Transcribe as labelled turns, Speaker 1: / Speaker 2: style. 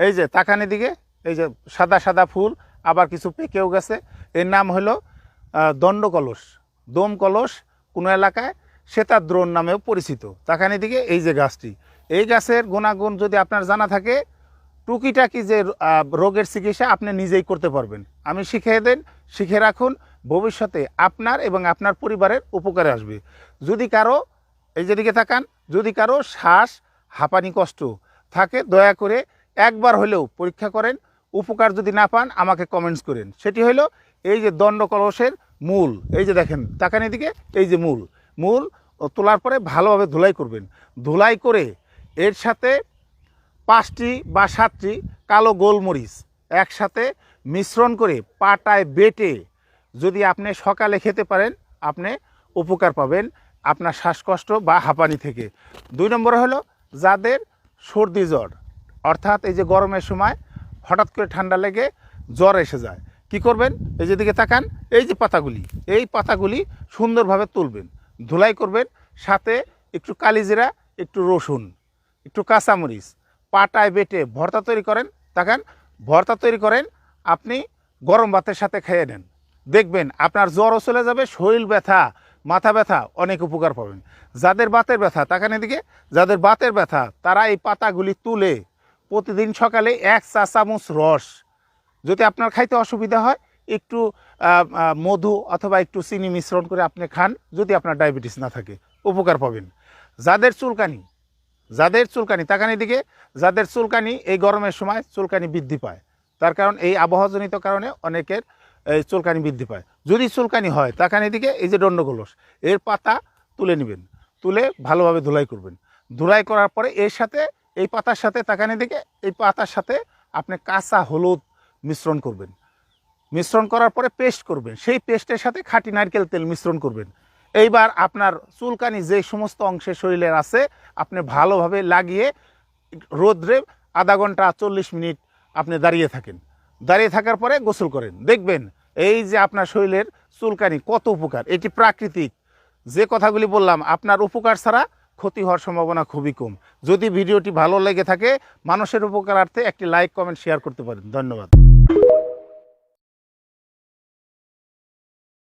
Speaker 1: এই যে তাকানি দিকে, এই যে সাদা সাদা ফুল, আবার কিছু পেকেও গেছে। এর নাম হলো দণ্ডকলস, দম কলস, কোনো এলাকায় শ্বেতাদ্রোণ নামেও পরিচিত। তাকানি দিকে এই যে গাছটি, এই গাছের গুণাগুণ যদি আপনার জানা থাকে, টুকিটাকি যে রোগের চিকিৎসা আপনি নিজেই করতে পারবেন। আমি শিখিয়ে দেন, শিখে রাখুন, ভবিষ্যতে আপনার এবং আপনার পরিবারের উপকারে আসবে। যদি কারো, এই যেদিকে তাকান, যদি কারো শ্বাস হাঁপানি কষ্ট থাকে, দয়া করে একবার হলেও পরীক্ষা করেন। উপকার যদি না পান আমাকে কমেন্টস করেন। সেটি হলো এই যে দণ্ডকলসের মূল, এই যে দেখেন তাকানি দিকে, এই যে মূল তোলার পরে ভালোভাবে ধুলাই করবেন। ধুলাই করে এর সাথে 5টি বা 7টি কালো গোলমরিচ একসাথে মিশ্রণ করে পাটায় বেটে যদি আপনি সকালে খেতে পারেন, আপনি উপকার পাবেন আপনার শ্বাসকষ্ট বা হাঁপানি থেকে। 2 নম্বর হলো যাদের সর্দি জ্বর, অর্থাৎ এই যে গরমের সময় হঠাৎ করে ঠান্ডা লেগে জ্বর এসে যায়, কি করবেন? এই যে দিকে তাকান, এই যে পাতাগুলি, এই পাতাগুলি সুন্দরভাবে তুলবেন, ধুলাই করবেন, সাথে একটু কালিজিরা, একটু রসুন, একটু কাঁচামরিচ পাটায় বেটে ভর্তা তৈরি করেন। তাকান, ভর্তা তৈরি করেন, আপনি গরম ভাতের সাথে খেয়ে নেন, দেখবেন আপনার জ্বরও চলে যাবে, শরীর ব্যথা, মাথা ব্যথা অনেক উপকার পাবেন। যাদের বাতের ব্যথা, তাকান এদিকে, যাদের বাতের ব্যথা তারা এই পাতাগুলি তুলে প্রতিদিন সকালে 1 চা চামচ রস, যদি আপনার খাইতে অসুবিধা হয় একটু মধু অথবা একটু চিনি মিশ্রণ করে আপনি খান, যদি আপনার ডায়াবেটিস না থাকে, উপকার পাবেন। যাদের চুলকানি তাকানি দিকে, যাদের চুলকানি এই গরমের সময় চুলকানি বৃদ্ধি পায়, তার কারণ এই আবহাওয়াজনিত কারণে অনেকের এই চুলকানি বৃদ্ধি পায়। যদি চুলকানি হয়, তাকানি দিকে এই যে দণ্ডকলস, এর পাতা তুলে নেবেন, তুলে ভালোভাবে ধুলাই করবেন। ধুলাই করার পরে এর সাথে, এই পাতার সাথে, তাকানি দিকে, এই পাতার সাথে আপনি কাঁচা হলুদ মিশ্রণ করবেন। মিশ্রণ করার পরে পেস্ট করবেন, সেই পেস্টের সাথে খাঁটি নারকেল তেল মিশ্রণ করবেন। এইবার আপনার চুলকানি যে সমস্ত অংশে শরীরের আছে আপনি ভালোভাবে লাগিয়ে রোদ্রে আধা ঘন্টা 40 মিনিট আপনি দাঁড়িয়ে থাকেন। দাঁড়িয়ে থাকার পরে গোসল করেন, দেখবেন এই যে আপনার শরীরের চুলকানি কত উপকার। এটি প্রাকৃতিক, যে কথাগুলি বললাম আপনার উপকার ছাড়া ক্ষতি হওয়ার সম্ভাবনা খুবই কম। যদি ভিডিওটি ভালো লেগে থাকে, মানুষের উপকারার্থে একটি লাইক, কমেন্ট, শেয়ার করতে পারেন। ধন্যবাদ।